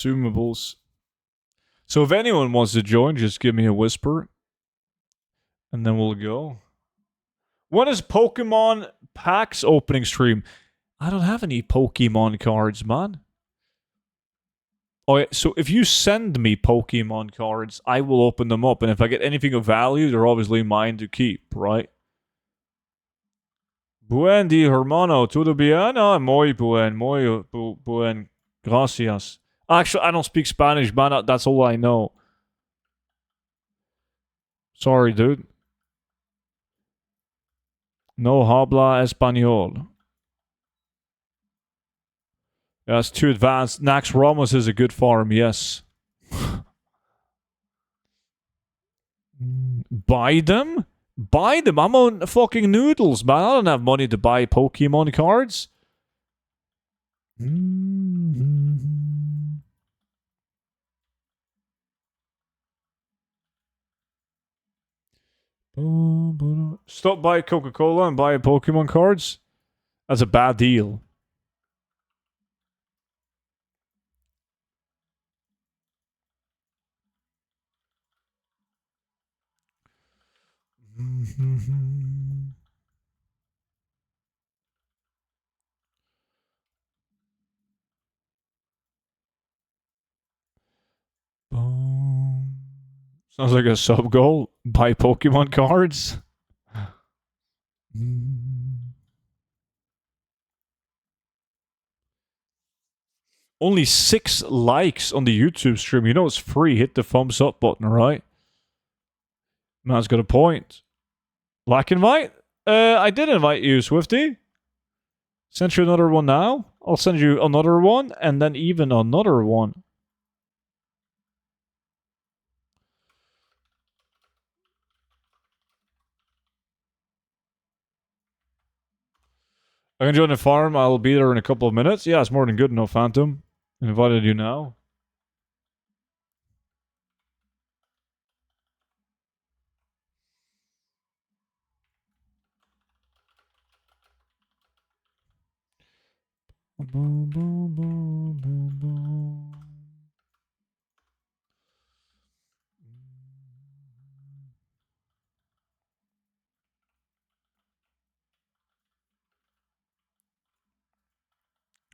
Consumables. So if anyone wants to join, just give me a whisper. And then we'll go. When is Pokemon PAX opening stream? I don't have any Pokemon cards, man. Oh, yeah, so if you send me Pokemon cards, I will open them up. And if I get anything of value, they're obviously mine to keep, right? Buen dia, hermano. Todo bien? Muy buen. Muy buen. Gracias. Actually, I don't speak Spanish, man. That's all I know. Sorry, dude. No habla español. That's too advanced. Nax Ramos is a good farm, yes. Buy them? Buy them? I'm on fucking noodles, man. I don't have money to buy Pokemon cards. Stop buying Coca-Cola and buy Pokemon cards? That's a bad deal. Sounds like a sub goal. Buy Pokemon cards. Only 6 likes on the YouTube stream. You know it's free. Hit the thumbs up button, right? Man's got a point. Like invite? I did invite you, Swifty. Send you another one now. I'll send you another one, and then even another one. I can join the farm. I'll be there in a couple of minutes. Yeah, it's more than good, no Phantom. I invited you now. Boom, boom, boom, boom, boom.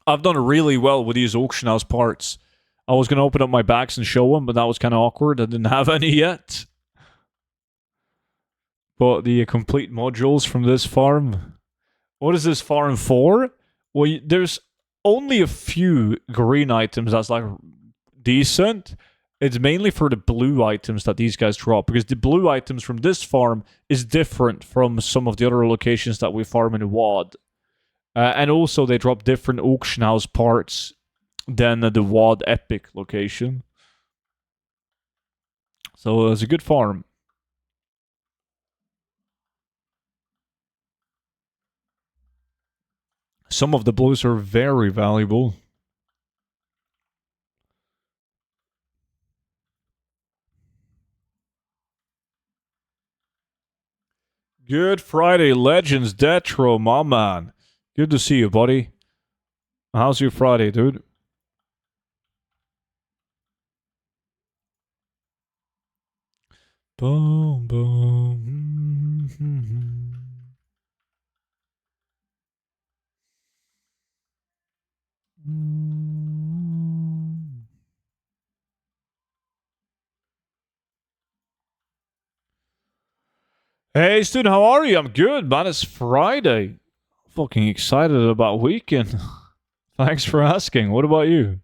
I've done really well with these auction house parts. I was going to open up my bags and show them, but that was kind of awkward. I didn't have any yet. But the complete modules from this farm. What is this farm for? Well, there's only a few green items that's like decent. It's mainly for the blue items that these guys drop, because the blue items from this farm is different from some of the other locations that we farm in WoD. And also they drop different auction house parts than the WoD Epic location. So it's a good farm. Some of the blues are very valuable. Good Friday, Legends Detro, my man. Good to see you, buddy. How's your Friday, dude? Boom, boom. Hey, student, how are you? I'm good, man. It's Friday. Fucking excited about weekend. Thanks for asking. What about you?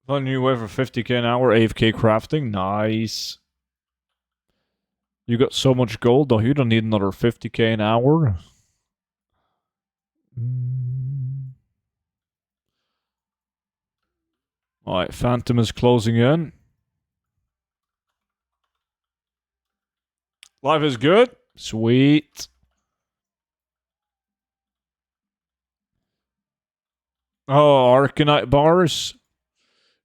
A new way for 50k an hour, AFK crafting. Nice. You got so much gold, though. You don't need another 50k an hour. Alright, Phantom is closing in. Life is good? Sweet. Oh, Arcanite bars?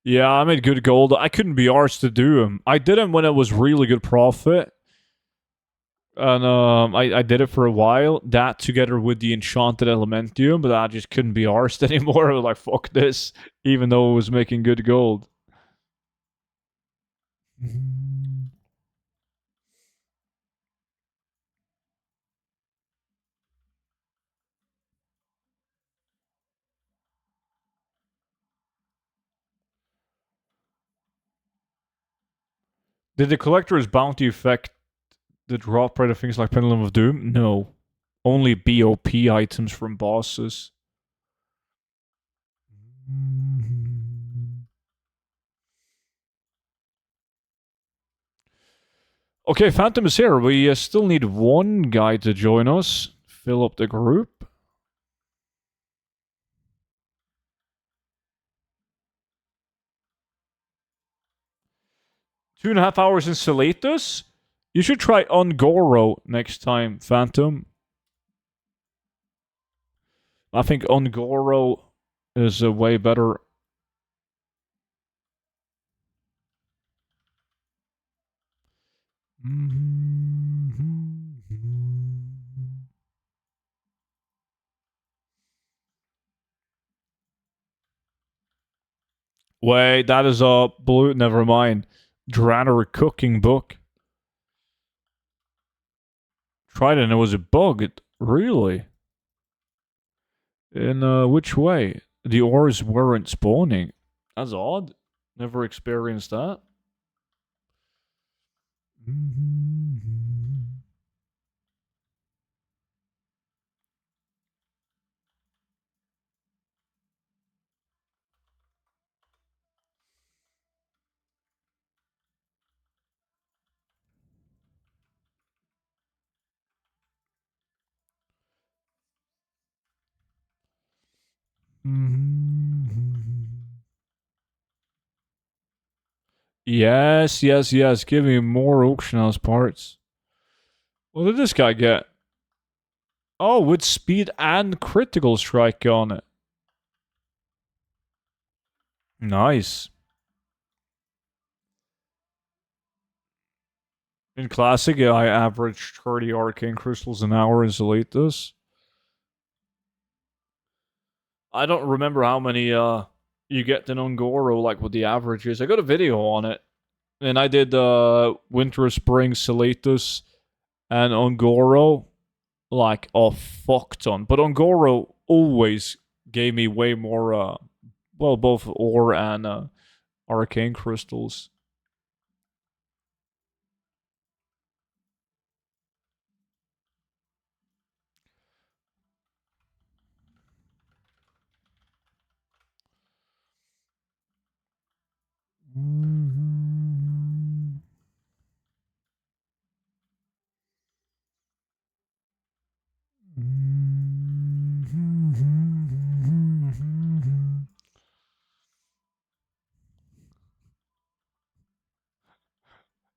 Yeah, I made good gold. I couldn't be arsed to do them. I did them when it was really good profit. And I did it for a while. That together with the enchanted elementium, but I just couldn't be arsed anymore. I was like, fuck this, even though it was making good gold. Did the collector's bounty affect the drop rate of things like Pendulum of Doom? No. Only BOP items from bosses. Okay, Phantom is here. We still need one guy to join us. Fill up the group. 2.5 hours in Salatus? You should try Ungoro next time, Phantom. I think Ungoro is a way better. Wait, that is a blue. Never mind. Draenor cooking book. Tried it and it was a bug. Really? In which way? The ores weren't spawning. That's odd. Never experienced that. Yes, yes, yes. Give me more auction house parts. What did this guy get? Oh, with speed and critical strike on it. Nice. In Classic, yeah, I averaged 30 arcane crystals an hour in Zelatus. I don't remember how many you get in Ungoro, like what the average is. I got a video on it. And I did Winter, Spring, Salatus, and Ungoro, like a fuck ton. But Ungoro always gave me way more, well, both ore and arcane crystals.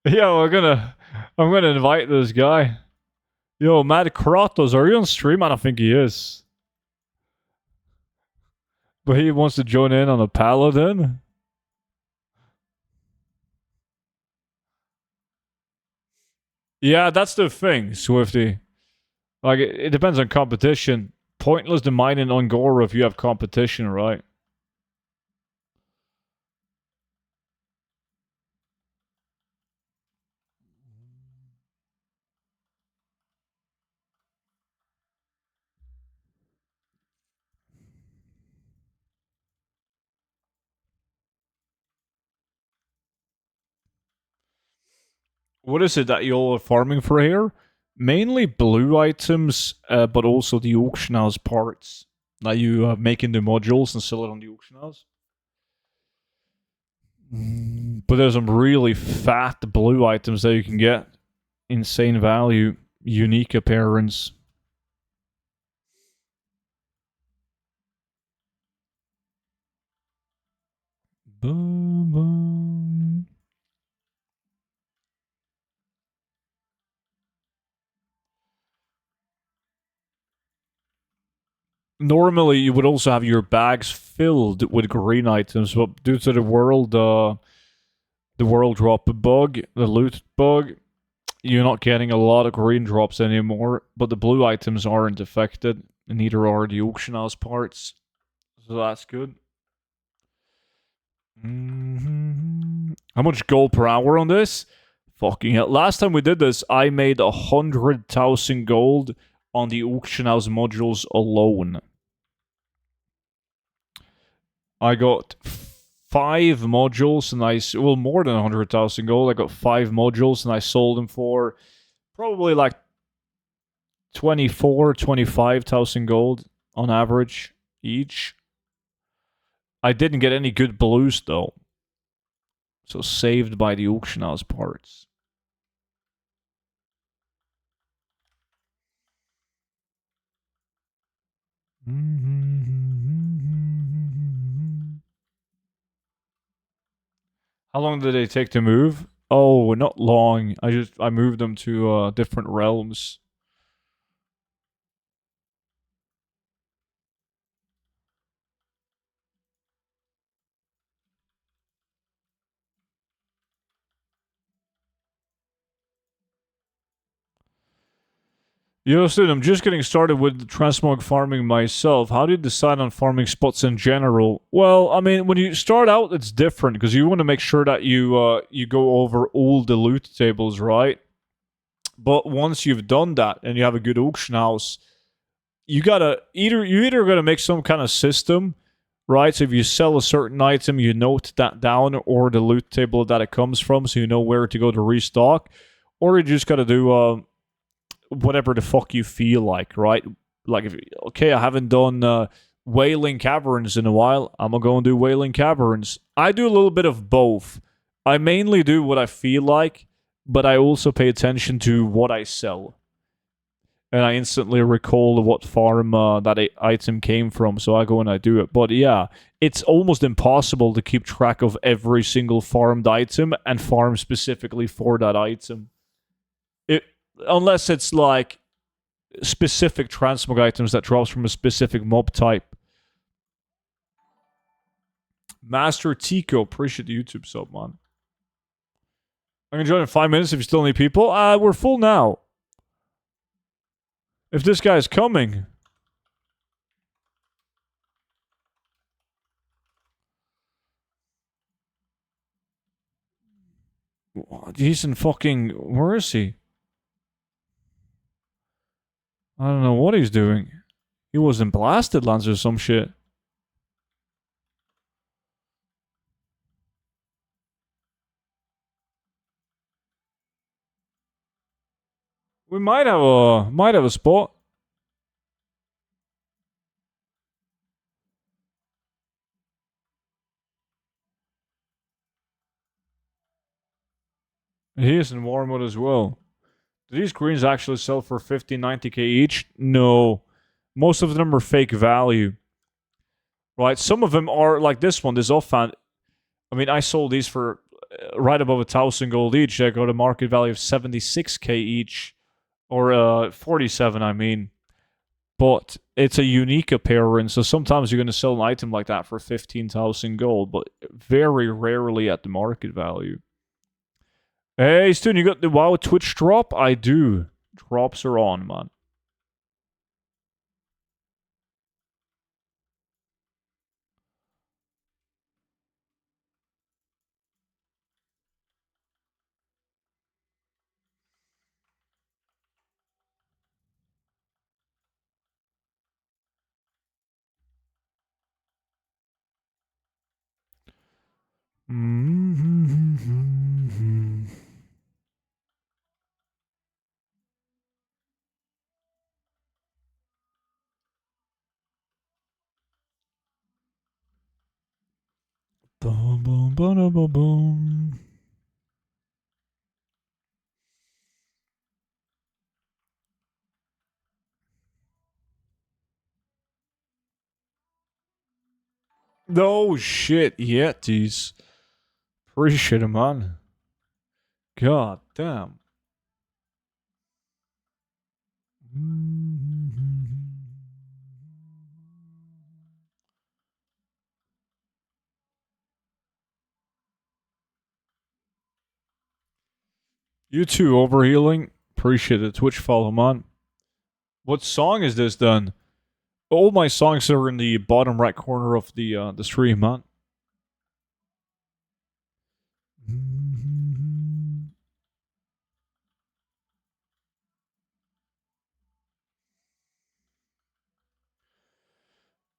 Yeah, I'm gonna invite this guy. Yo, Mad Kratos, are you on stream? I don't think he is. But he wants to join in on a paladin. Yeah, that's the thing, Swifty. Like, it depends on competition. Pointless to mine in Ungoro if you have competition, right? What is it that you're farming for here? Mainly blue items, but also the auction house parts that you make into modules and sell it on the auction house. But there's some really fat blue items that you can get. Insane value, unique appearance. Boom, boom. Normally, you would also have your bags filled with green items, but due to the world drop bug, the loot bug, you're not getting a lot of green drops anymore. But the blue items aren't affected, and neither are the auction house parts, so that's good. How much gold per hour on this? Fucking hell. Last time we did this, I made 100,000 gold on the auction house modules alone. I got 5 modules and well, more than 100,000 gold. I got 5 modules and I sold them for probably like 25,000 gold on average each. I didn't get any good blues though. So saved by the auction house parts. How long did they take to move? Oh, not long. I moved them to different realms. Yo, Sid, I'm just getting started with transmog farming myself. How do you decide on farming spots in general? Well, I mean, when you start out, it's different because you want to make sure that you go over all the loot tables, right? But once you've done that and you have a good auction house, you either gotta make some kind of system, right? So if you sell a certain item, you note that down or the loot table that it comes from, so you know where to go to restock, or you just gotta do whatever the fuck you feel like, right? Like, okay, I haven't done Wailing Caverns in a while. I'm gonna go and do Wailing Caverns. I do a little bit of both. I mainly do what I feel like, but I also pay attention to what I sell. And I instantly recall what farm that item came from, so I go and I do it. But yeah, it's almost impossible to keep track of every single farmed item and farm specifically for that item. It Unless it's like specific transmog items that drops from a specific mob type. Master Tico, appreciate the YouTube sub, man. I'm gonna join in 5 minutes if you still need people. We're full now. If this guy's coming. He's in fucking. Where is he? I don't know what he's doing. He was in Blasted Lands or some shit. We might have a spot. He is in war mode as well. Do these greens actually sell for 50, 90k each? No. Most of them are fake value. Right? Some of them are like this one, this offhand. I mean, I sold these for right above 1,000 gold each. They got a market value of 76k each. Or 47, I mean. But it's a unique appearance, so sometimes you're going to sell an item like that for 15,000 gold, but very rarely at the market value. Hey, Stu, you got the WoW Twitch drop? I do. Drops are on, man. Boom, boom, boom, boom, boom. No shit, Yetis. Appreciate it, man. God damn. You too, overhealing. Appreciate it. Twitch follow, man. What song is this then? All my songs are in the bottom right corner of the stream, man.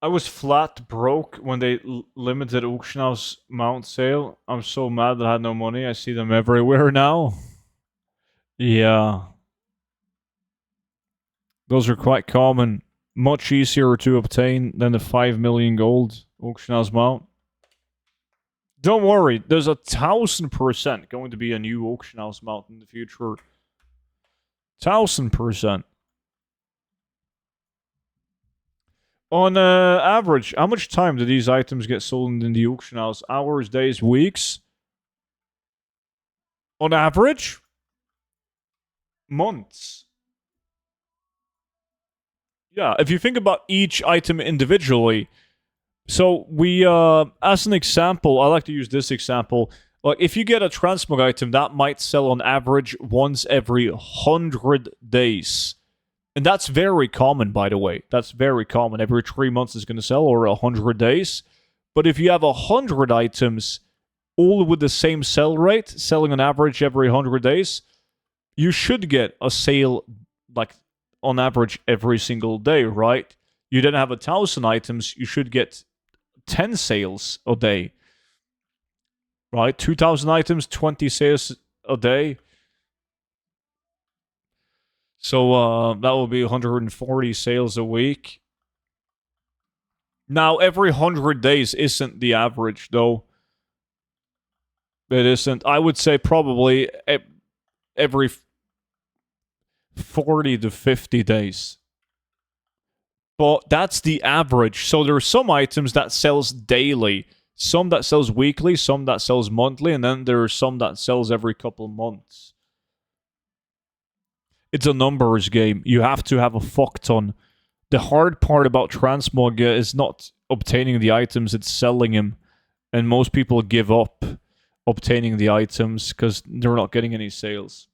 I was flat broke when they limited auction house mount sale. I'm so mad that I had no money. I see them everywhere now. Yeah. Those are quite common. Much easier to obtain than the 5 million gold auction house mount. Don't worry, there's 1000% going to be a new auction house mount in the future. 1000%. On average, how much time do these items get sold in the auction house? Hours, days, weeks? On average? Months. Yeah, if you think about each item individually, so we, as an example, I like to use this example. Like, if you get a transmog item, that might sell on average once every 100 days. And that's very common, by the way. That's very common. Every 3 months is going to sell, or 100 days. But if you have 100 items, all with the same sell rate, selling on average every 100 days, you should get a sale, like, on average every single day, right? You then have 1,000 items, you should get 10 sales a day, right? 2,000 items, 20 sales a day. So that will be 140 sales a week. Now, every 100 days isn't the average, though. It isn't. I would say probably every 40 to 50 days. But that's the average. So there are some items that sells daily, some that sells weekly, some that sells monthly, and then there are some that sells every couple of months. It's a numbers game. You have to have a fuck ton. The hard part about transmog is not obtaining the items, it's selling them. And most people give up obtaining the items because they're not getting any sales.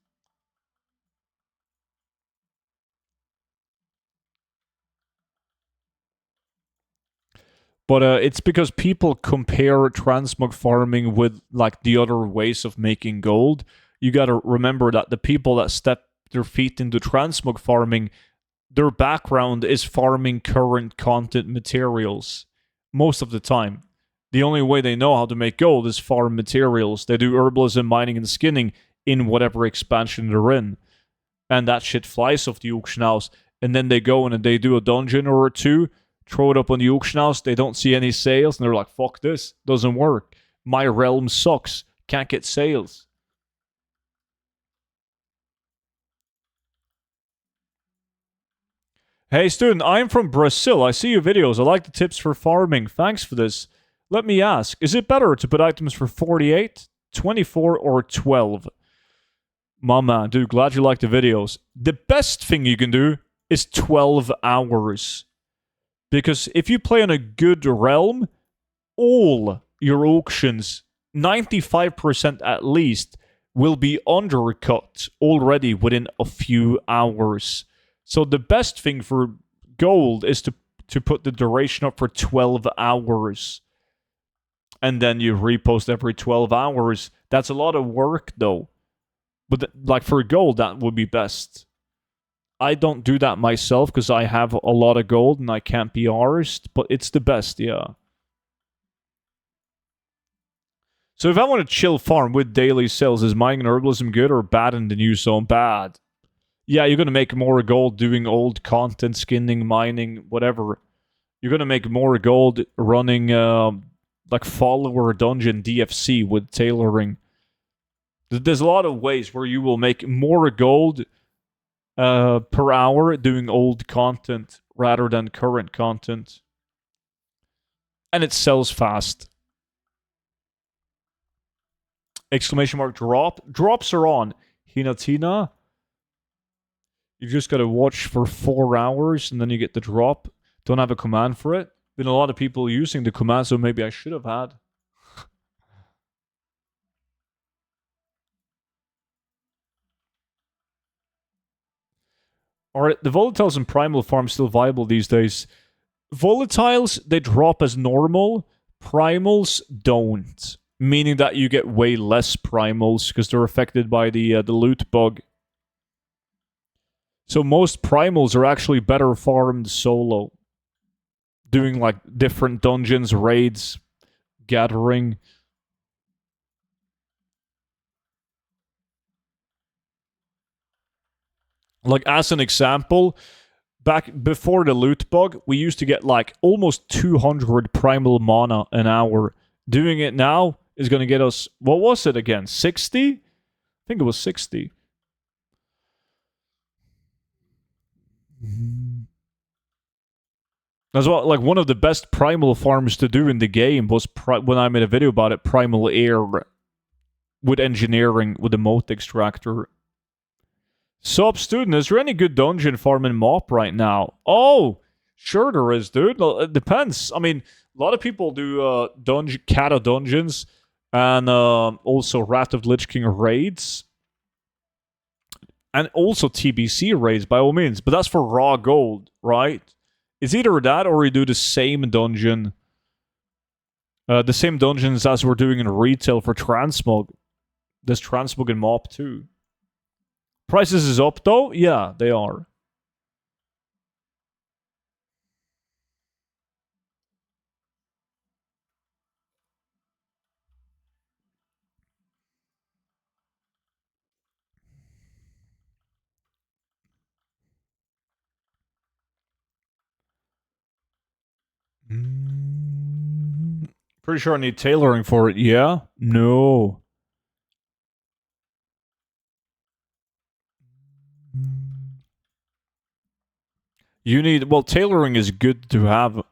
But it's because people compare transmog farming with like the other ways of making gold. You gotta remember that the people that step their feet into transmog farming, their background is farming current content materials most of the time. The only way they know how to make gold is farm materials. They do herbalism, mining, and skinning in whatever expansion they're in. And that shit flies off the auction house. And then they go in and they do a dungeon or two, throw it up on the auction house, they don't see any sales, and they're like, fuck this, doesn't work. My realm sucks, can't get sales. Hey student, I'm from Brazil. I see your videos. I like the tips for farming. Thanks for this. Let me ask, is it better to put items for 48, 24, or 12? My man, dude, glad you like the videos. The best thing you can do is 12 hours. Because if you play on a good realm, all your auctions, 95% at least, will be undercut already within a few hours. So the best thing for gold is to put the duration up for 12 hours. And then you repost every 12 hours. That's a lot of work, though. But like for gold, that would be best. I don't do that myself because I have a lot of gold and I can't be arsed, but it's the best, yeah. So if I want to chill farm with daily sales, is mining and herbalism good or bad in the new zone? Bad. Yeah, you're going to make more gold doing old content, skinning, mining, whatever. You're going to make more gold running like follower dungeon DFC with tailoring. There's a lot of ways where you will make more gold per hour doing old content rather than current content. And it sells fast. Exclamation mark drop. Drops are on. Hinatina. You just gotta watch for 4 hours and then you get the drop. Don't have a command for it. Been a lot of people using the command, so maybe I should have had. Are the volatiles and primal farms still viable these days? Volatiles, they drop as normal. Primals don't. Meaning that you get way less primals because they're affected by the loot bug. So most primals are actually better farmed solo. Doing like different dungeons, raids, gathering. Like as an example, back before the loot bug, we used to get like almost 200 primal mana an hour. Doing it now is going to get us, what was it again? 60? I think it was 60. That's what, like, one of the best primal farms to do in the game was when I made a video about it, Primal Air with engineering with the moat extractor. Sup, student, is there any good dungeon farming mop right now? Oh, sure there is, dude. It depends. I mean, a lot of people do dungeon Kata dungeons and also Wrath of Lich King raids. And also TBC raids, by all means. But that's for raw gold, right? It's either that or you do the same dungeon. The same dungeons as we're doing in retail for Transmog. There's Transmog and Mop too. Prices is up though? Yeah, they are. Pretty sure I need tailoring for it. Yeah? No. You need, well, tailoring is good to have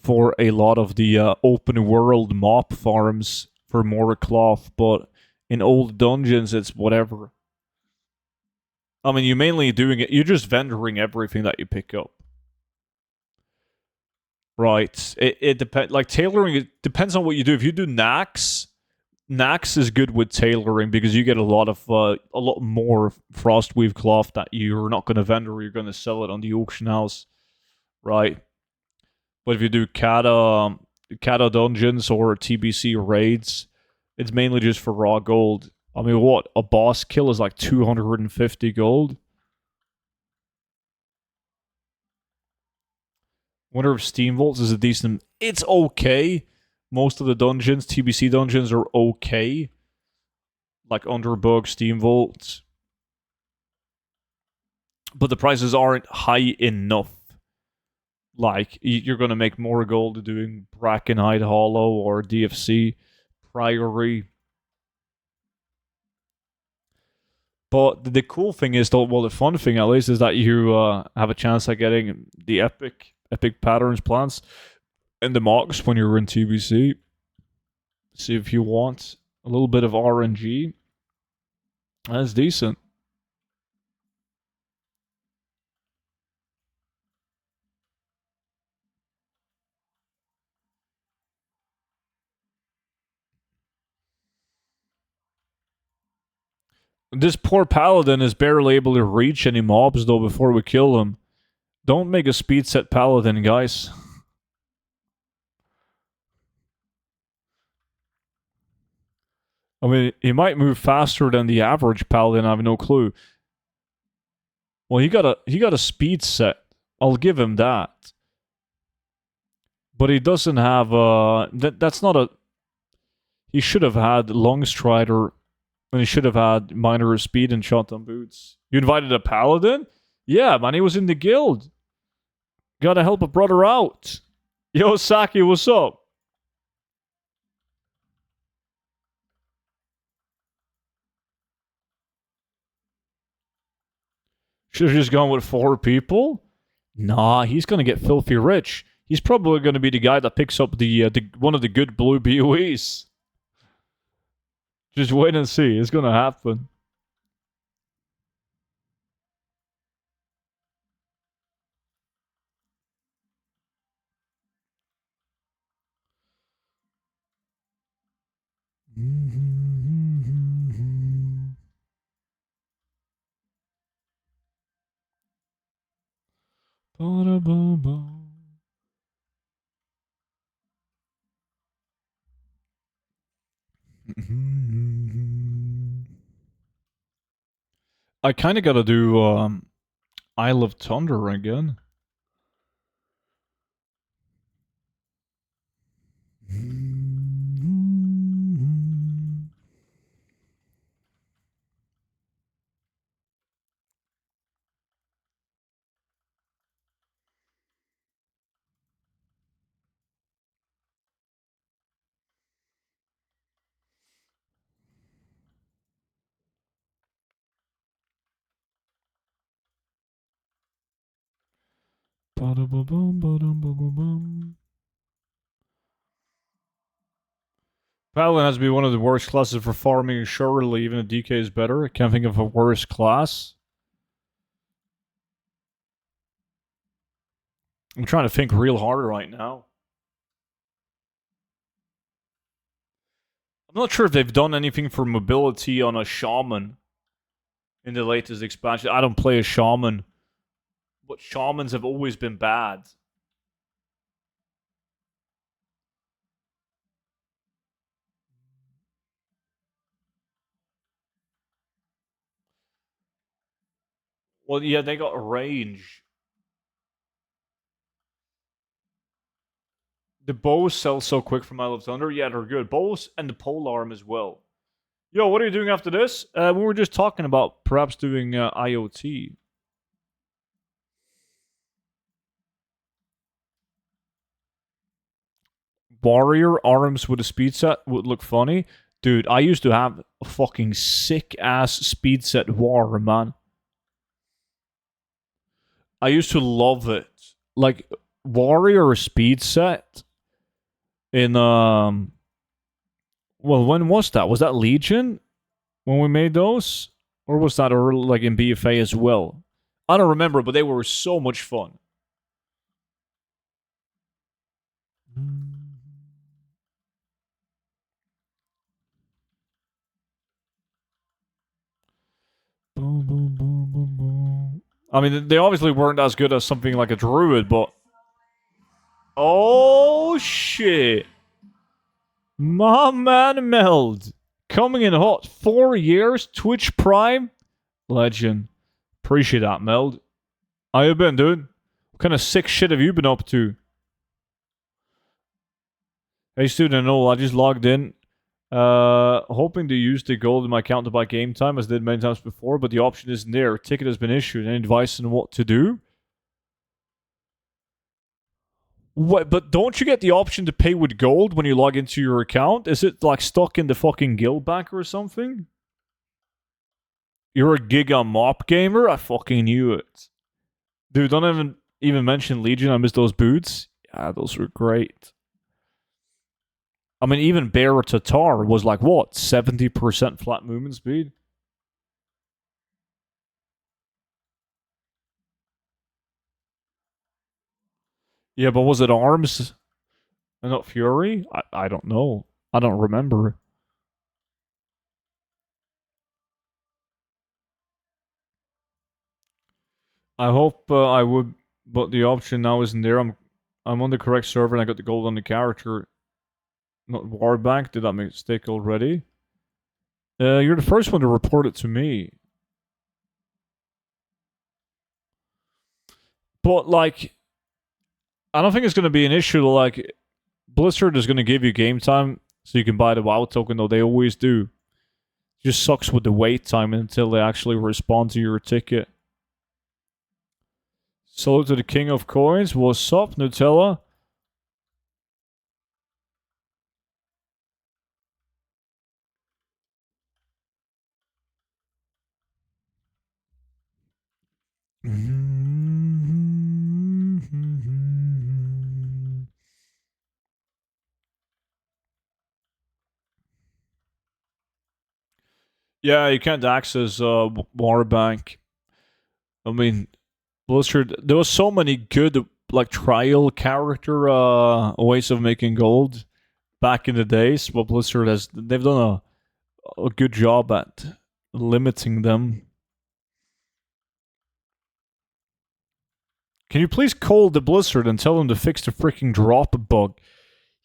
for a lot of the open world mop farms for more cloth, but in old dungeons, it's whatever. I mean, you're mainly doing it, you're just vendoring everything that you pick up. Right. It depends. Like tailoring, it depends on what you do. If you do Nax is good with tailoring because you get a lot more frostweave cloth that you're not going to vendor. You're going to sell it on the auction house, right? But if you do Kata dungeons or TBC raids, it's mainly just for raw gold. I mean, what a boss kill is like 250 gold. Wonder if Steam Vaults is a decent. It's okay. Most of the dungeons, TBC dungeons, are okay. Like Underbug, Steam Vaults. But the prices aren't high enough. Like, you're going to make more gold doing Brackenhide Hollow or DFC Priory. But the cool thing is, though, well, the fun thing at least is that you have a chance at getting the epic patterns plants in the mocks when you're in TBC. See if you want a little bit of RNG. That's decent. This poor paladin is barely able to reach any mobs though before we kill him. Don't make a speed set paladin, guys. I mean, he might move faster than the average paladin. I have no clue. Well, he got a speed set. I'll give him that. But he doesn't have that's not a. He should have had long strider, and he should have had minor speed and shotgun boots. You invited a paladin? Yeah, man, he was in the guild. Gotta help a brother out. Yo, Saki, what's up? Should have just gone with 4 people. Nah, he's gonna get filthy rich. He's probably gonna be the guy that picks up the one of the good blue BOEs. Just wait and see. It's gonna happen. I kind of gotta do Isle of Thunder again. Paladin has to be one of the worst classes for farming. Surely even a DK is better. I can't think of a worse class. I'm trying to think real hard right now. I'm not sure if they've done anything for mobility on a shaman in the latest expansion. I don't play a shaman, but shamans have always been bad. Well, yeah, they got a range. The bows sell so quick from Isle of Thunder. Yeah, they're good. Bows and the polearm as well. Yo, what are you doing after this? We were just talking about perhaps doing IoT. Warrior arms with a speed set would look funny. Dude, I used to have a fucking sick ass speed set war, man. I used to love it. Like warrior speed set in well, when was that? Was that Legion when we made those? Or was that early, like in BFA as well? I don't remember, but they were so much fun. Boom, boom, boom, boom, boom. I mean, they obviously weren't as good as something like a druid, but oh shit, my man Meld coming in hot. 4 years, Twitch Prime, legend. Appreciate that, Meld. How you been, dude? What kind of sick shit have you been up to? Hey, student, no, I just logged in. Hoping to use the gold in my account to buy game time, as I did many times before, but the option isn't there. A ticket has been issued. Any advice on what to do? What? But don't you get the option to pay with gold when you log into your account? Is it like stuck in the fucking guild bank or something? You're a Giga Mop gamer? I fucking knew it. Dude, don't even mention Legion. I miss those boots. Yeah, those were great. I mean, even Bear Tatar was like, what, 70% flat movement speed? Yeah, but was it arms and not fury? I don't know. I don't remember. I hope I would, but the option now isn't there. I'm on the correct server and I got the gold on the character. Not Warbank. Did that mistake already? You're the first one to report it to me. But like, I don't think it's going to be an issue. Like, Blizzard is going to give you game time so you can buy the WoW token, though they always do. It just sucks with the wait time until they actually respond to your ticket. Salute to the king of coins. What's up, Nutella? Yeah, you can't access Warbank. I mean, Blizzard. There was so many good like trial character ways of making gold back in the days. But Blizzard has they've done a good job at limiting them. Can you please call the Blizzard and tell them to fix the freaking drop bug?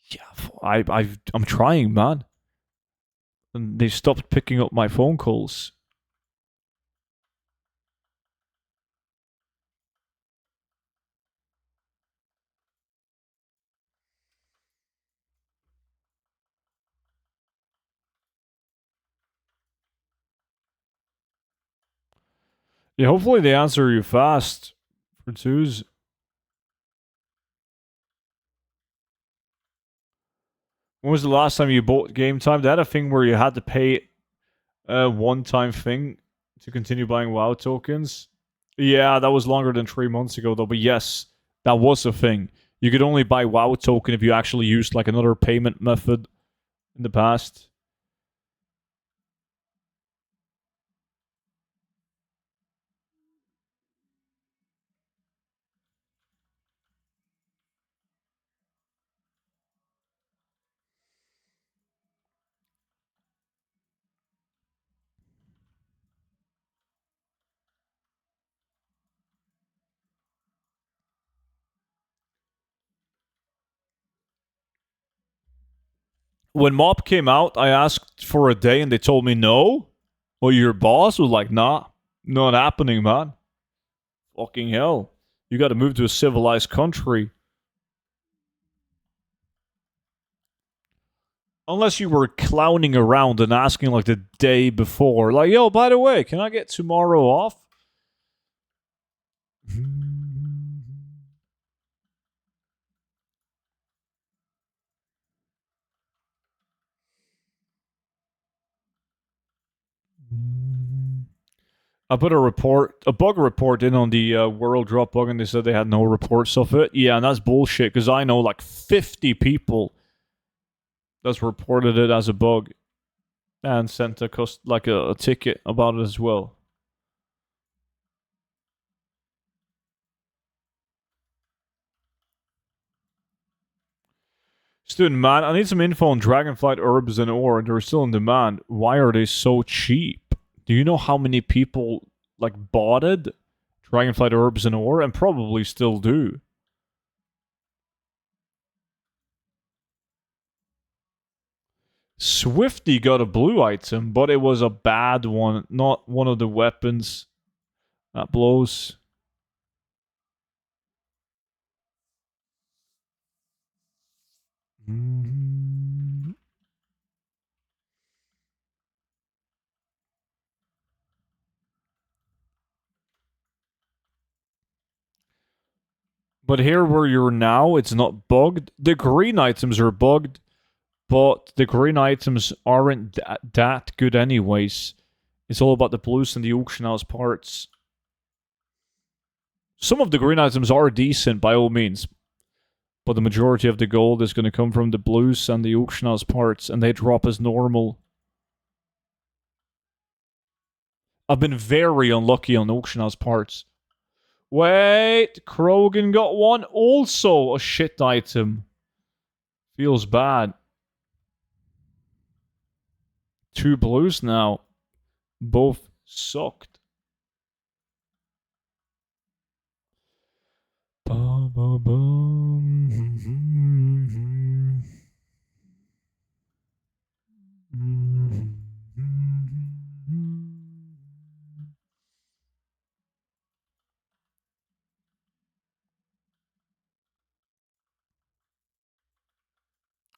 Yeah, I'm trying, man. And they stopped picking up my phone calls. Yeah, hopefully they answer you fast for twos. When was the last time you bought Game Time? They had a thing where you had to pay a one-time thing to continue buying WoW tokens. Yeah, that was longer than 3 months ago, though. But yes, that was a thing. You could only buy WoW token if you actually used like another payment method in the past. When Mop came out, I asked for a day and they told me no. Well, your boss was like, nah, not happening, man. Fucking hell. You got to move to a civilized country. Unless you were clowning around and asking like the day before, like, yo, by the way, can I get tomorrow off? I put a bug report in on the World Drop bug, and they said they had no reports of it. Yeah, and that's bullshit because I know like 50 people that's reported it as a bug and sent a ticket about it as well. Student, man, I need some info on Dragonflight herbs and ore. They're still in demand. Why are they so cheap? Do you know how many people like bought it? Dragonflight herbs and ore, and probably still do. Swifty got a blue item, but it was a bad one, not one of the weapons that blows. But here where you're now, it's not bugged. The green items are bugged, but the green items aren't that good anyways. It's all about the blues and the auction house parts. Some of the green items are decent by all means, but the majority of the gold is going to come from the blues and the auction house parts, and they drop as normal. I've been very unlucky on auction house parts. Wait, Krogan got one. Also a shit item. Feels bad. 2 blues now. Both sucked. Ba, ba, ba.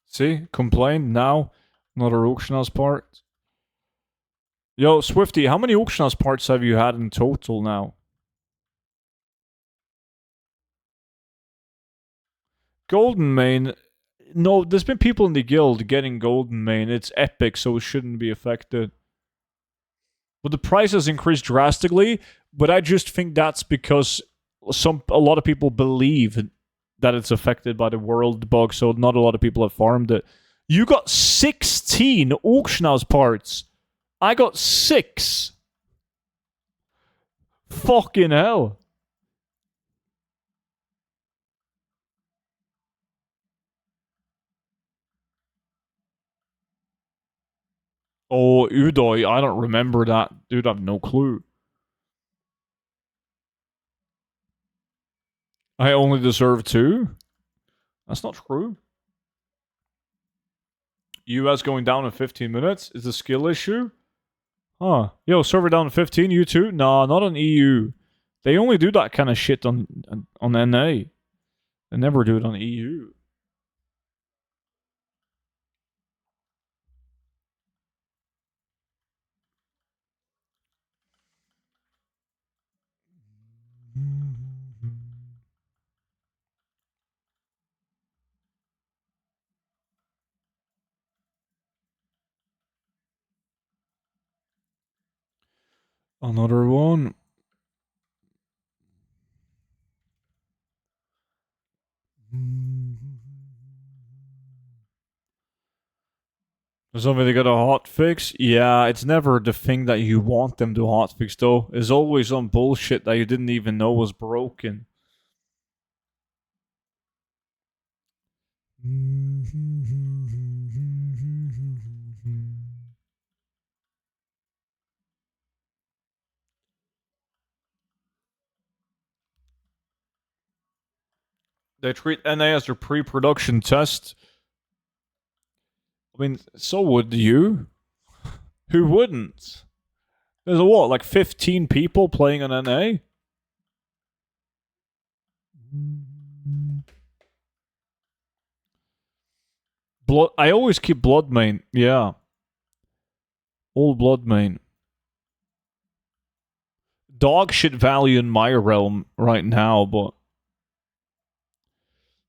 See, complain now. Another auction house part. Yo, Swifty, how many auction house parts have you had in total now? Golden Main. No, there's been people in the guild getting Golden Main. It's epic, so it shouldn't be affected. But the price has increased drastically, but I just think that's because a lot of people believe that it's affected by the world bug, so not a lot of people have farmed it. You got 16 auction house parts. I got 6. Fucking hell. Oh, Udoy, I don't remember that. Dude, I have no clue. I only deserve 2? That's not true. US going down in 15 minutes? Is a skill issue? Huh. Yo, server down in 15, you too? Nah, not on EU. They only do that kind of shit on NA. They never do it on EU. Another one. Somebody got a hotfix? Yeah, it's never the thing that you want them to hotfix though. It's always some bullshit that you didn't even know was broken. They treat NA as their pre-production test. I mean, so would you. Who wouldn't? There's a what, like 15 people playing on NA? Blood. I always keep blood main. Yeah. All blood main. Dog shit value in my realm right now, but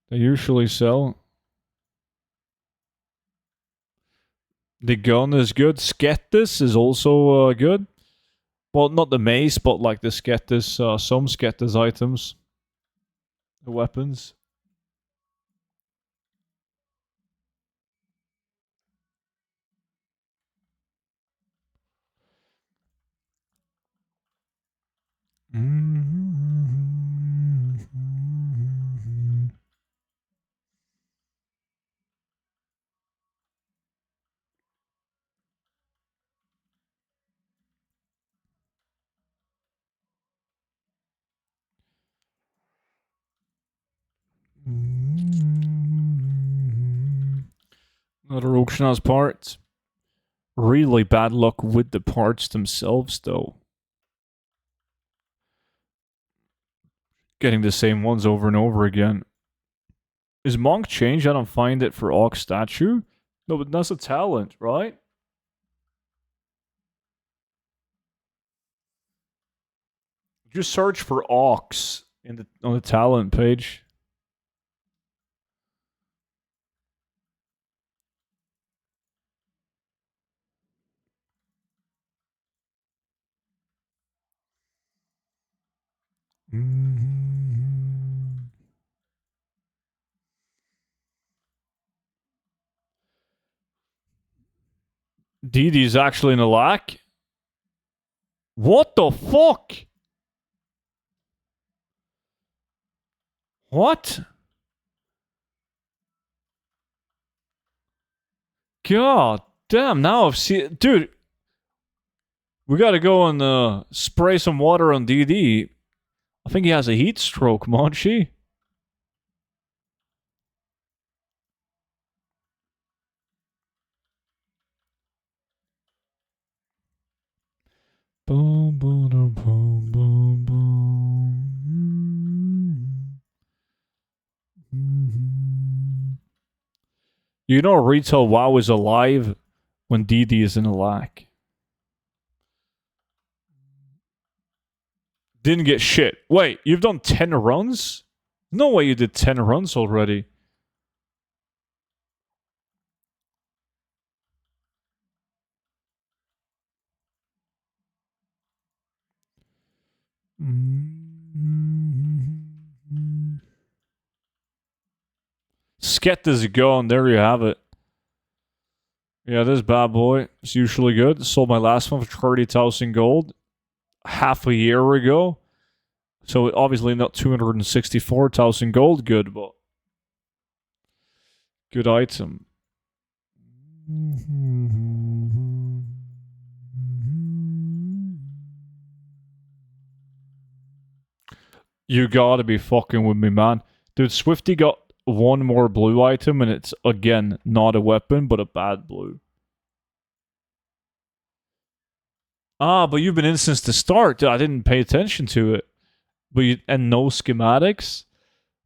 they usually sell. The gun is good. Skettis is also good. Well, not the mace, but like the Skettis, some Skettis items. The weapons. Another auction has parts. Really bad luck with the parts themselves, though. Getting the same ones over and over again. Is Monk changed? I don't find it for Ox statue. No, but that's a talent, right? Just search for Ox on the talent page. DD's actually in a lack? What the fuck? What? God damn, now I've seen... Dude, we gotta go and spray some water on DD. I think he has a heat stroke, Monchi. Boom, boom, boom, boom, boom. You know, retail WoW is alive when DD is in a lack. Didn't get shit. Wait, you've done 10 runs? No way you did 10 runs already. Sket is gone. There you have it. Yeah, this bad boy is usually good. Sold my last one for 30,000 gold half a year ago. So obviously not 264,000 gold good, but good item. You gotta be fucking with me, man. Dude, Swifty got one more blue item, and it's, again, not a weapon, but a bad blue. Ah, but you've been in since the start. I didn't pay attention to it. But and no schematics?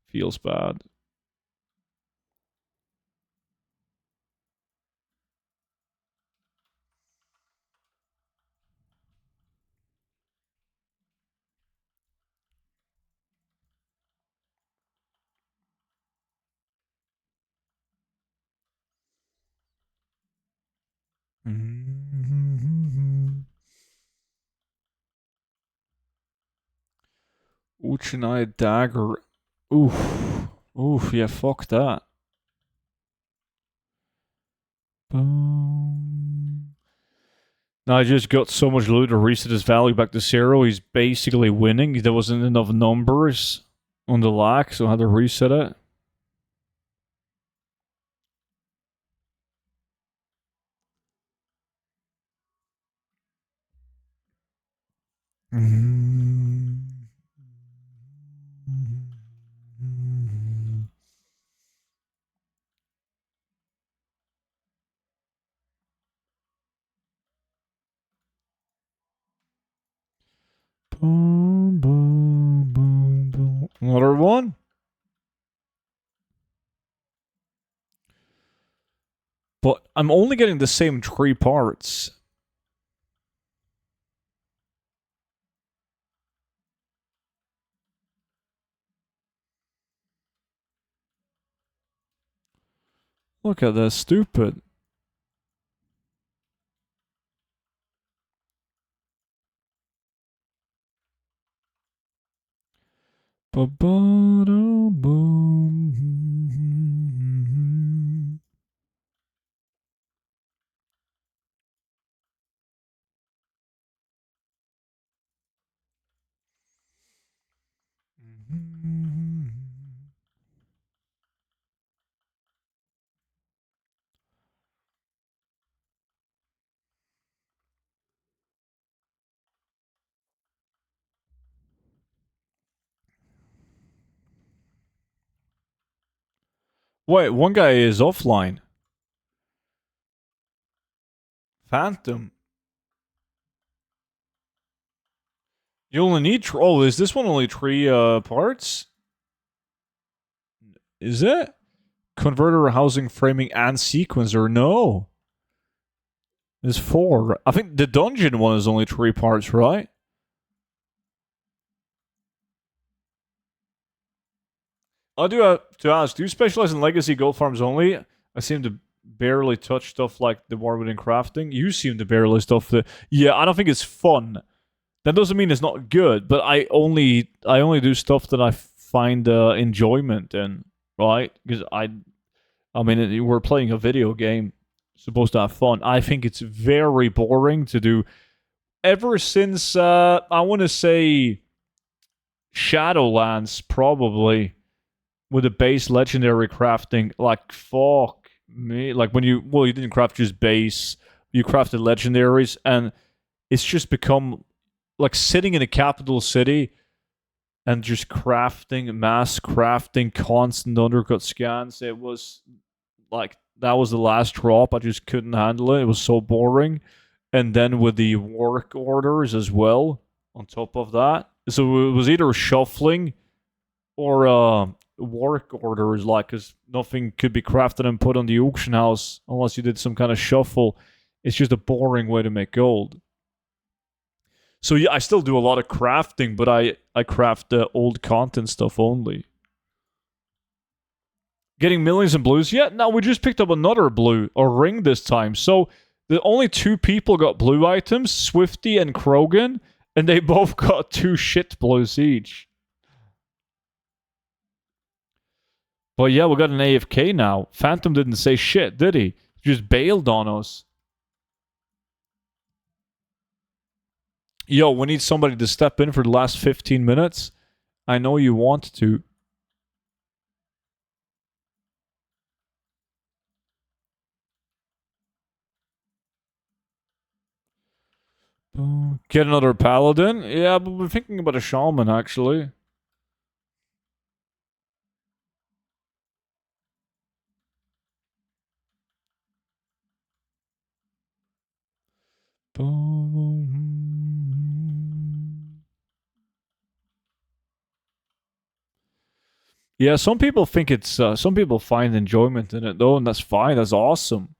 Feels bad. Uchinai dagger. Oof. Oof, yeah, fuck that. Boom. Now I just got so much loot to reset his value back to 0. He's basically winning. There wasn't enough numbers on the lack, so I had to reset it. Boom, boom, boom, boom. Another one? But I'm only getting the same 3 parts. Look at this, stupid. Ba-ba-da-boom. Wait, one guy is offline. Phantom. You only need. Oh, is this one only 3 parts? Is it? Converter, housing, framing, and sequencer. No. There's 4. I think the dungeon one is only 3 parts, right? I do have to ask, do you specialize in legacy gold farms only? I seem to barely touch stuff like the war within crafting. You seem to barely stuff the. Yeah, I don't think it's fun. That doesn't mean it's not good, but I only do stuff that I find enjoyment in, right? Because I mean, we're playing a video game, supposed to have fun. I think it's very boring to do. Ever since I want to say Shadowlands, probably with the base legendary crafting, like fuck me, like when you didn't craft just base, you crafted legendaries, and it's just become like sitting in a capital city and just crafting, mass crafting, constant undercut scans. It was like that was the last drop. I just couldn't handle it. It was so boring. And then with the work orders as well on top of that. So it was either shuffling or work orders, like, because nothing could be crafted and put on the auction house unless you did some kind of shuffle. It's just a boring way to make gold. So yeah, I still do a lot of crafting, but I craft the old content stuff only. Getting millions in blues? Yeah, now we just picked up another blue, a ring this time. So the only 2 people got blue items, Swifty and Krogan, and they both got 2 shit blues each. But yeah, we got an AFK now. Phantom didn't say shit, did he? He just bailed on us. Yo, we need somebody to step in for the last 15 minutes. I know you want to. Get another paladin? Yeah, but we're thinking about a shaman, actually. Yeah, some people think it's some people find enjoyment in it though, and that's fine. That's awesome.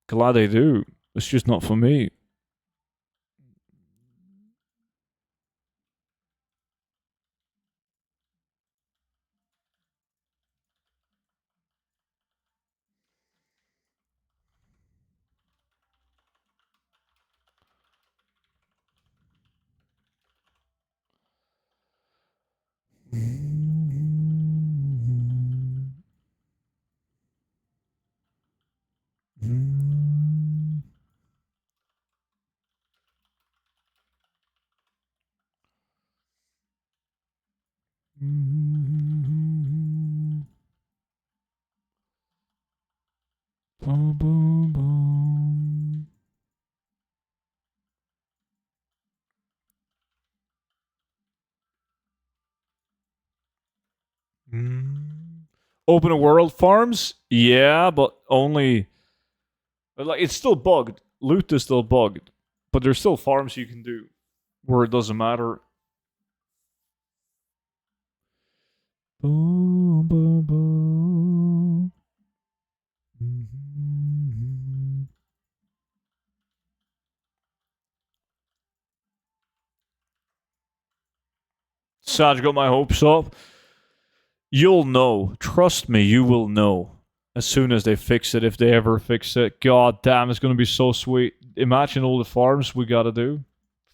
Glad they do. It's just not for me. Boom, boom, boom. Open world farms? Yeah, but only like it's still bugged. Loot is still bugged, but there's still farms you can do where it doesn't matter. Boom, boom, boom. Saj got my hopes up. You'll know. Trust me, you will know. As soon as they fix it, if they ever fix it. God damn, it's gonna be so sweet. Imagine all the farms we gotta do.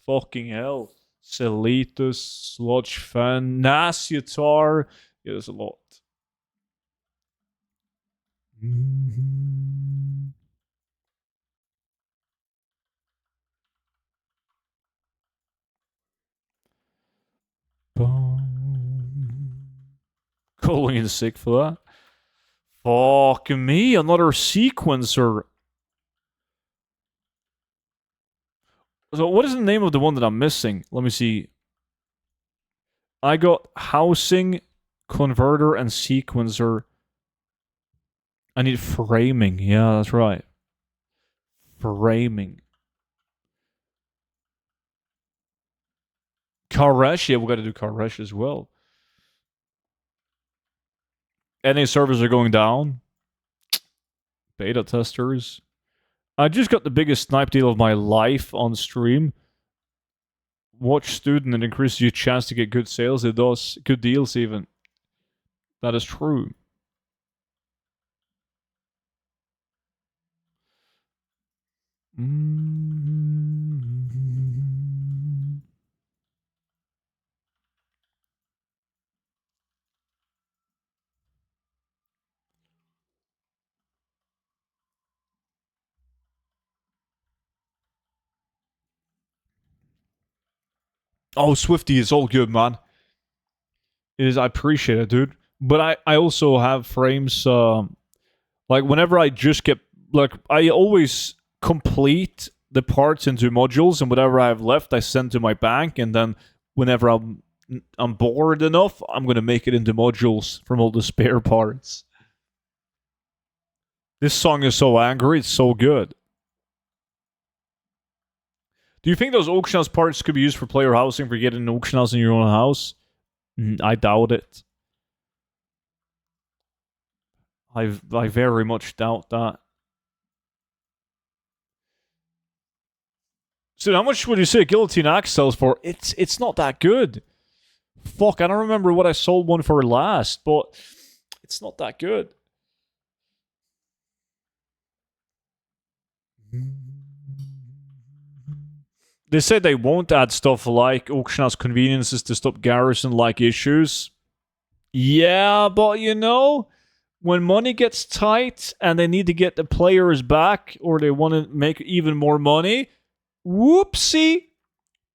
Fucking hell. Celitus, Sludge Fan, Nasiatar. Yeah, there's a lot. Calling in sick for that. Fuck me, another sequencer. So, what is the name of the one that I'm missing? Let me see. I got housing, converter, and sequencer. I need framing. Yeah, that's right. Framing. Karesh. Yeah, we got to do Karesh as well. NA servers are going down. Beta testers. I just got the biggest snipe deal of my life on stream. Watch student, it increases your chance to get good sales. It does. Good deals, even. That is true. Oh, Swifty is all good, man. It is. I appreciate it, dude. But I also have frames. Like whenever I just get like I always complete the parts into modules, and whatever I have left, I send to my bank, and then whenever I'm bored enough, I'm gonna make it into modules from all the spare parts. This song is so angry. It's so good. Do you think those auction house parts could be used for player housing for getting an auction house in your own house? I doubt it. I very much doubt that. So how much would you say Guillotine Axe sells for? It's not that good. Fuck, I don't remember what I sold one for last, but it's not that good. They said they won't add stuff like auction house conveniences to stop garrison-like issues. Yeah, but you know, when money gets tight and they need to get the players back or they want to make even more money, whoopsie,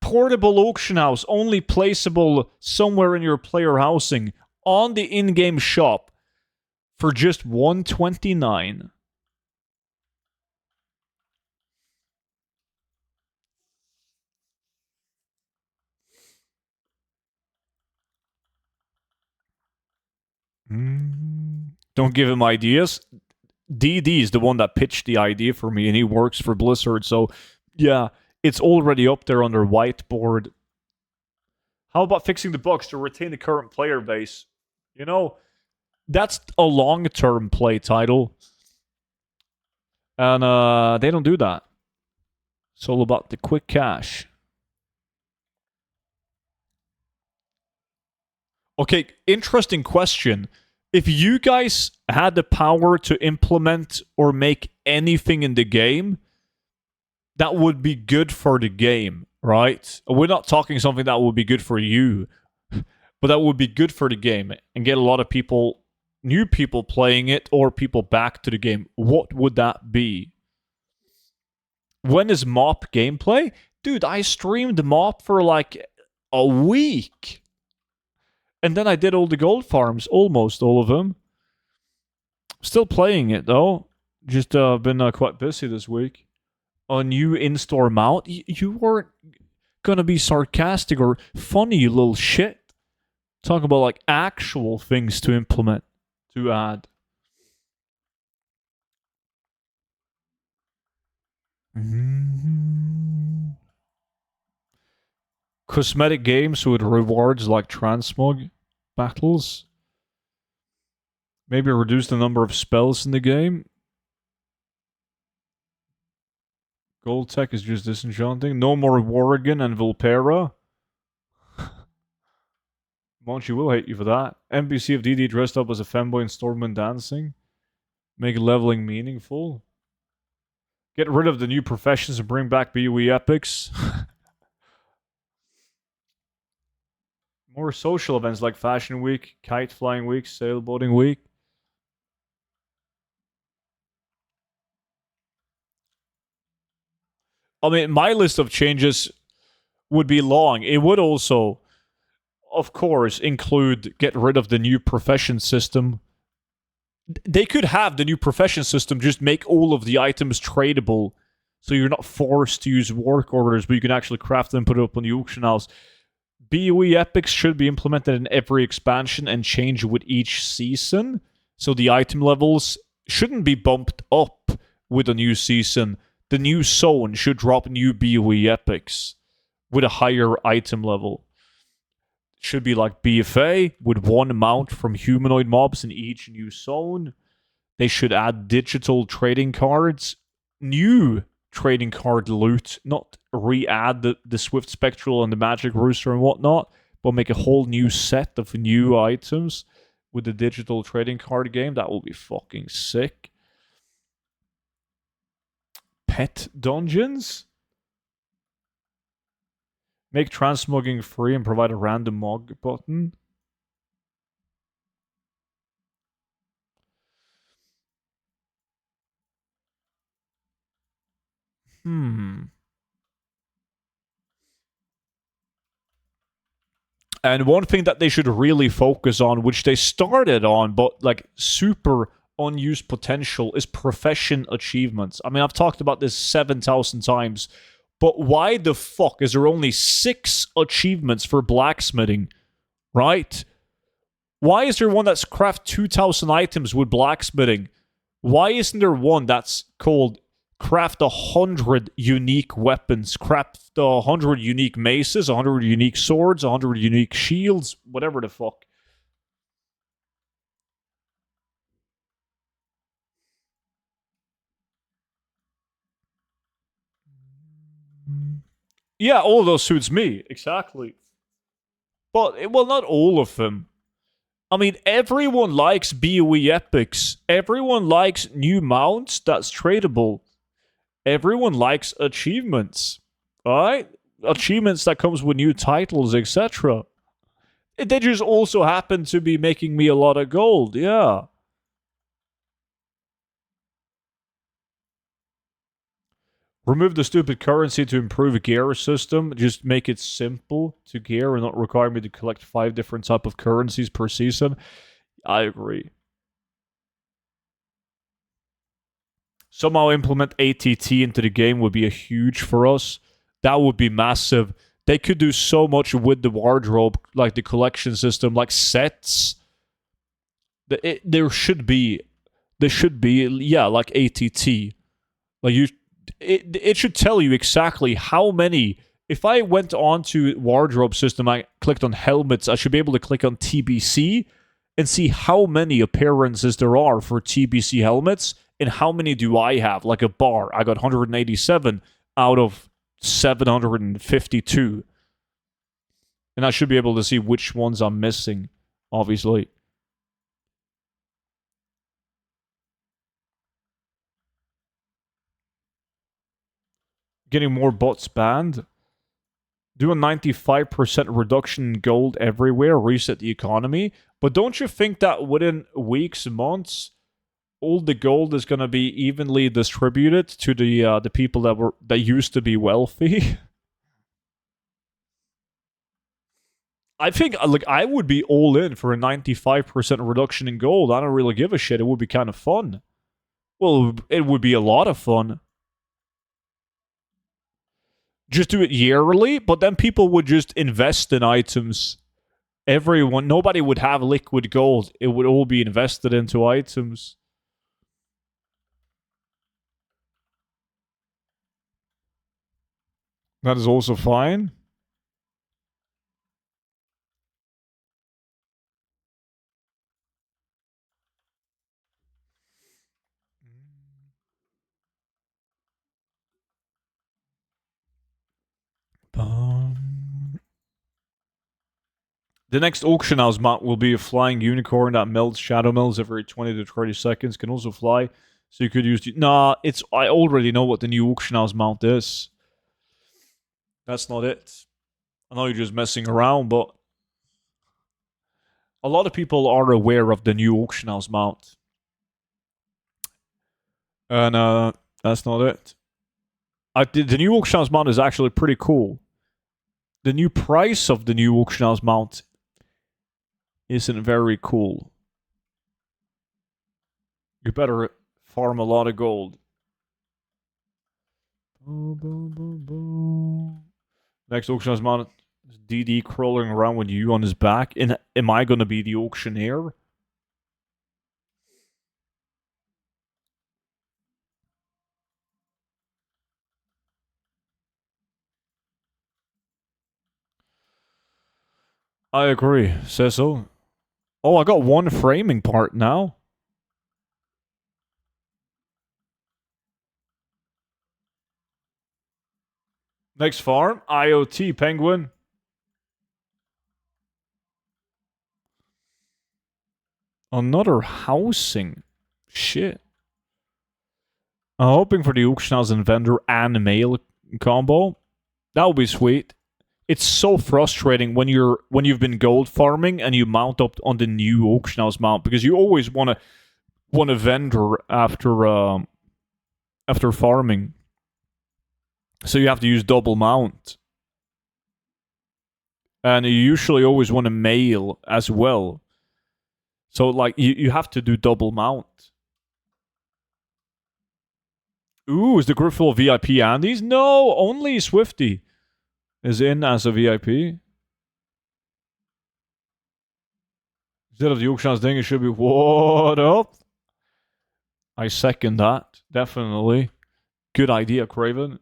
portable auction house only placeable somewhere in your player housing on the in-game shop for just $129. Don't give him ideas. DD is the one that pitched the idea for me, and he works for Blizzard. So, yeah, it's already up there on their whiteboard. How about fixing the bugs to retain the current player base? You know, That's a long-term play title. And they don't do that. It's all about the quick cash. Okay, interesting question. If you guys had the power to implement or make anything in the game, that would be good for the game, right? We're not talking something that would be good for you, but that would be good for the game and get a lot of people, new people playing it or people back to the game. What would that be? When is MOP gameplay? Dude, I streamed MOP for like a week. And then I did all the gold farms, almost all of them. Still playing it though. Just been quite busy this week. A new in-store mount? You weren't gonna be sarcastic or funny, you little shit. Talk about like actual things to implement, to add. Cosmetic games with rewards like transmog battles. Maybe reduce the number of spells in the game. Gold tech is just disenchanting. No more Worrigan and Vulpera. Monchi will hate you for that. NPC of DD dressed up as a femboy in Stormwind dancing. Make leveling meaningful. Get rid of the new professions and bring back BOE epics. More social events like Fashion Week, Kite Flying Week, Sailboating Week. I mean, my list of changes would be long. It would also, of course, include get rid of the new profession system. They could have the new profession system just make all of the items tradable, so you're not forced to use work orders, but you can actually craft them and put it up on the auction house. BOE epics should be implemented in every expansion and change with each season, so the item levels shouldn't be bumped up with a new season. The new zone should drop new BOE epics with a higher item level. It should be like BFA with one mount from humanoid mobs in each new zone. They should add digital trading cards, new trading card loot, not re-add the Swift Spectral and the Magic Rooster and whatnot, but make a whole new set of new items with the digital trading card game. That will be fucking sick. Pet dungeons? Make transmogging free and provide a random mog button. And one thing that they should really focus on, which they started on, but like super unused potential, is profession achievements. I mean, I've talked about this 7,000 times, but why the fuck is there only 6 achievements for blacksmithing, right? Why is there one that's craft 2,000 items with blacksmithing? Why isn't there one that's called craft 100 unique weapons, craft 100 unique maces, 100 unique swords, 100 unique shields, whatever the fuck? Yeah, all of those suits me, exactly. But, well, not all of them. I mean, everyone likes BOE epics. Everyone likes new mounts that's tradable. Everyone likes achievements, alright? Achievements that comes with new titles, etc. They just also happen to be making me a lot of gold, yeah. Remove the stupid currency to improve gear system. Just make it simple to gear and not require me to collect 5 different type of currencies per season. I agree. Somehow implement ATT into the game would be a huge for us. That would be massive. They could do so much with the wardrobe, like the collection system, like sets. There should be, yeah, like ATT. Like it should tell you exactly how many. If I went on to wardrobe system, I clicked on helmets, I should be able to click on TBC and see how many appearances there are for TBC helmets and how many do I have. Like a bar, I got 187 out of 752. And I should be able to see which ones I'm missing, obviously. Getting more bots banned. Do a 95% reduction in gold everywhere, reset the economy. But don't you think that within weeks, months, all the gold is going to be evenly distributed to the people that used to be wealthy? I think like I would be all in for a 95% reduction in gold. I don't really give a shit. It would be kind of fun. Well, it would be a lot of fun. Just do it yearly, but then people would just invest in items. Nobody would have liquid gold. It would all be invested into items. That is also fine. The next auction house mount will be a flying unicorn that melts shadow mills every 20 to 30 seconds. Can also fly, so you could use. Nah, it's. I already know what the new auction house mount is. That's not it. I know you're just messing around, but a lot of people are aware of the new auction house mount, and that's not it. The new auction house mount is actually pretty cool. The new price of the new auction house mount isn't very cool. You better farm a lot of gold. Next auction house mount is DD crawling around with you on his back. And am I going to be the auctioneer? I agree, Cecil. Oh, I got one framing part now. Next farm, IoT Penguin. Another housing. Shit. I'm hoping for the auction house and vendor and mail combo. That would be sweet. It's so frustrating when you've been gold farming and you mount up on the new auction house mount because you always want a vendor after farming. So you have to use double mount. And you usually always want to mail as well. So like you have to do double mount. Ooh, is the group full of VIP Andes? No, only Swifty is in as a VIP. Instead of the auction house thing, it should be what up? I second that. Definitely. Good idea, Craven.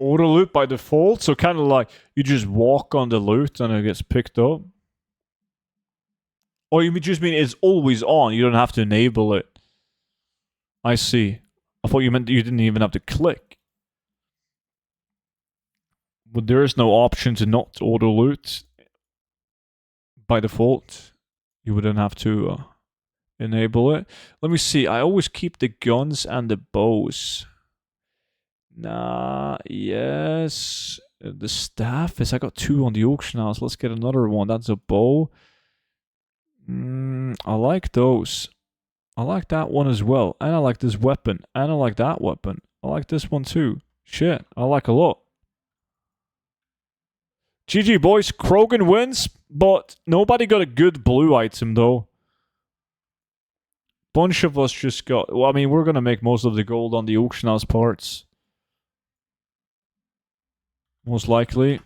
Auto loot by default, so kind of like you just walk on the loot and it gets picked up. Or you just mean it's always on, you don't have to enable it. I see. I thought you meant you didn't even have to click. But there is no option to not auto loot by default. You wouldn't have to enable it. Let me see. I always keep the guns and the bows. Nah, yes. The staff is. I got 2 on the auction house. Let's get another one. That's a bow. I like those. I like that one as well. And I like this weapon. And I like that weapon. I like this one too. Shit, I like a lot. GG, boys. Krogan wins, but nobody got a good blue item, though. Bunch of us just got... Well, I mean, we're going to make most of the gold on the auction house parts. Most likely.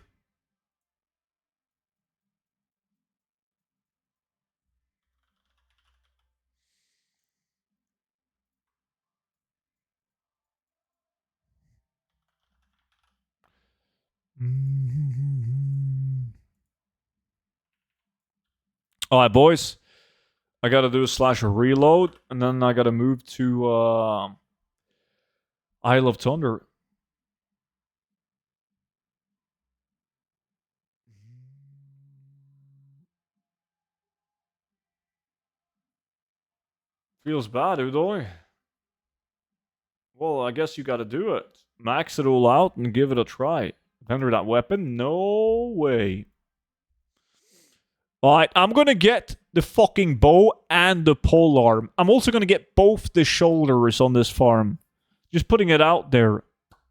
Alright, boys. I gotta do a slash reload, and then I gotta move to Isle of Thunder. Feels bad, Udoy. Well, I guess you gotta do it. Max it all out and give it a try. Vendor that weapon? No way. Alright, I'm gonna get the fucking bow and the polearm. I'm also gonna get both the shoulders on this farm. Just putting it out there.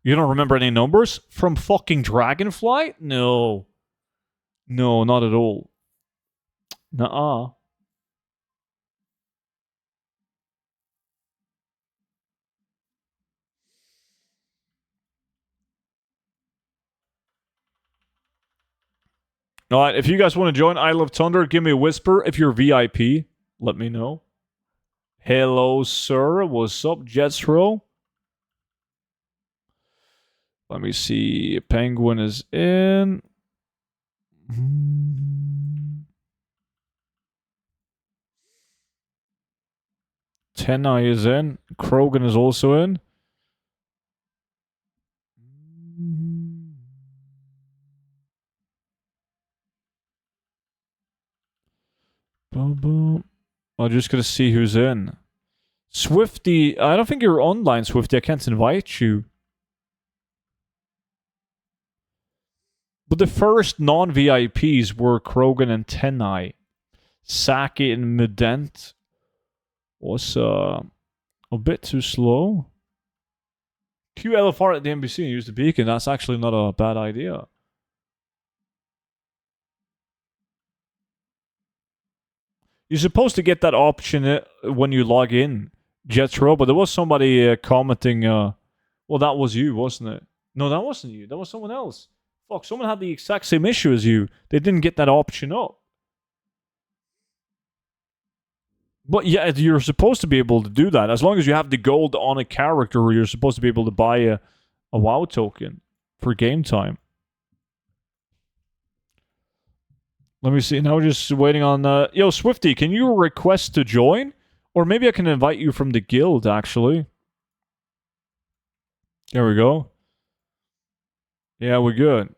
You don't remember any numbers from fucking Dragonflight? No. No, not at all. Nuh-uh. Alright, if you guys want to join Isle of Thunder, give me a whisper. If you're VIP, let me know. Hello, sir. What's up, Jetsro? Let me see. Penguin is in. Tenai is in. Krogan is also in. Boom, boom. I'm just gonna see who's in. Swifty, I don't think you're online, Swifty. I can't invite you. But the first non-VIPs were Krogan and Tenai. Saki and Medent was a bit too slow. QLFR at the NBC and use the beacon. That's actually not a bad idea. You're supposed to get that option when you log in, Jetro, but there was somebody commenting, well, that was you, wasn't it? No, that wasn't you. That was someone else. Fuck, someone had the exact same issue as you. They didn't get that option up. But yeah, you're supposed to be able to do that. As long as you have the gold on a character, you're supposed to be able to buy a WoW token for game time. Let me see. Now we're just waiting on... Yo, Swifty, can you request to join? Or maybe I can invite you from the guild, actually. There we go. Yeah, we're good.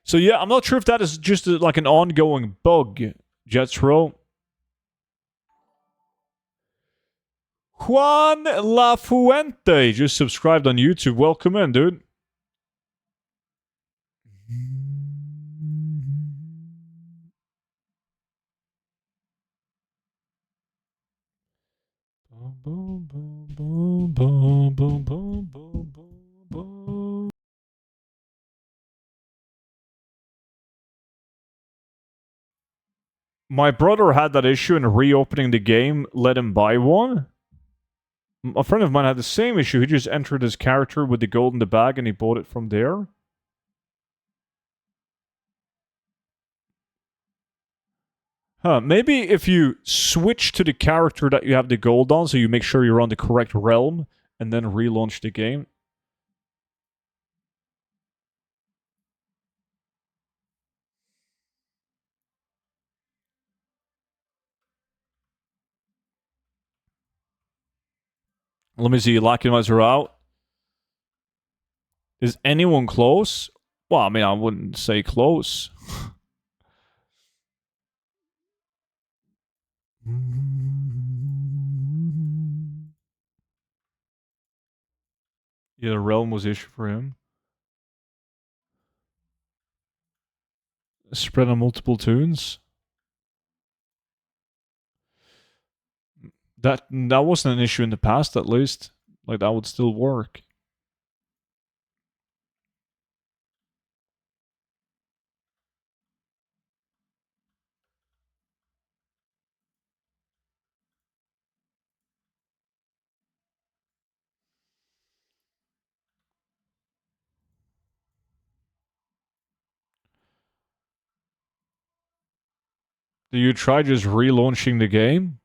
So yeah, I'm not sure if that is just like an ongoing bug, Jetsro. Juan Lafuente just subscribed on YouTube. Welcome in, dude. My brother had that issue and reopening the game let him buy one. A friend of mine had the same issue. He just entered his character with the gold in the bag and he bought it from there. Maybe if you switch to the character that you have the gold on, so you make sure you're on the correct realm, and then relaunch the game. Let me see. Lacumizer out. Is anyone close? Well, I mean, I wouldn't say close. Yeah, the realm was issued for him. Spread on multiple tunes. That wasn't an issue in the past, at least. Like, that would still work. Do you try just relaunching the game?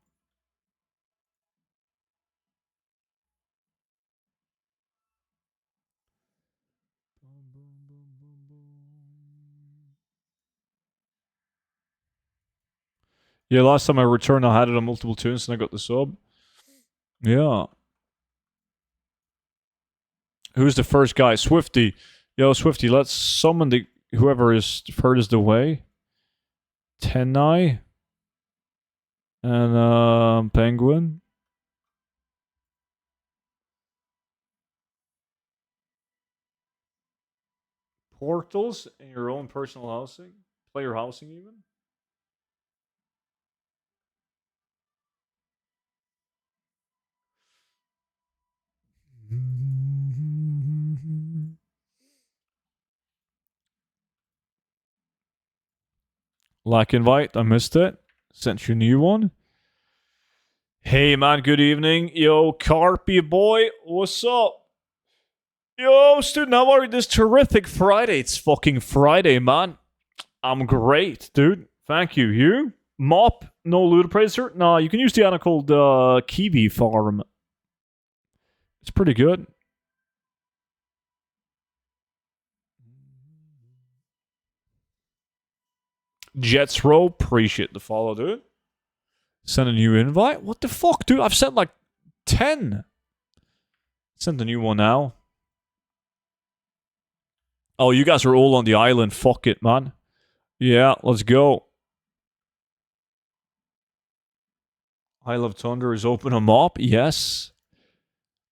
Yeah, last time I returned, I had it on multiple tunes and I got the sub. Yeah. Who's the first guy? Swifty. Yo, Swifty, let's summon the whoever is furthest away. Tenai and Penguin. Portals in your own personal housing? Player housing, even? Like invite, I missed it. Sent you a new one. Hey man, good evening. Yo, Carpy boy, what's up? Yo, student, how are you this terrific Friday? It's fucking Friday, man. I'm great, dude. Thank you. You? Mop? No loot appraiser? Nah, you can use the item called Kiwi Farm. It's pretty good. Jets Row, appreciate the follow, dude. Send a new invite? What the fuck, dude? I've sent like 10. Send a new one now. Oh, you guys are all on the island. Fuck it, man. Yeah, let's go. Isle of Thunder is open a mop? Yes.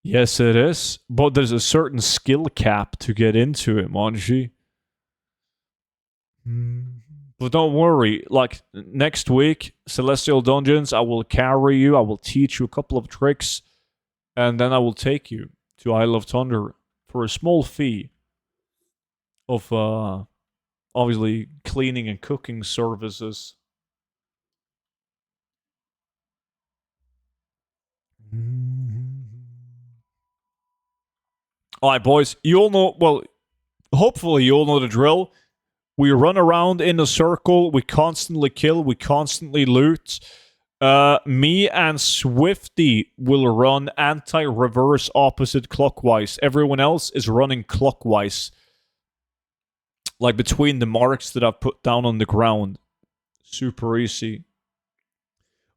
Yes, it is. But there's a certain skill cap to get into it, Manji. But don't worry. Like, next week, Celestial Dungeons, I will carry you. I will teach you a couple of tricks. And then I will take you to Isle of Thunder for a small fee of, obviously, cleaning and cooking services. Alright, boys. You all know, well, hopefully you all know the drill. We run around in a circle. We constantly kill. We constantly loot. Me and Swifty will run anti-reverse opposite clockwise. Everyone else is running clockwise. Like between the marks that I've put down on the ground. Super easy.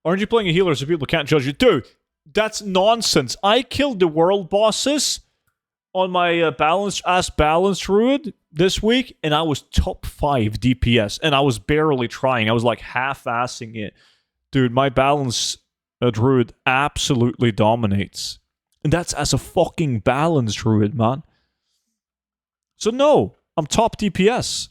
Aren't you playing a healer so people can't judge you? Dude, that's nonsense. I killed the world bosses on my balanced druid this week, and I was top 5 DPS, and I was barely trying. I was like half-assing it. Dude, my balanced druid absolutely dominates. And that's as a fucking balanced druid, man. So no, I'm top DPS.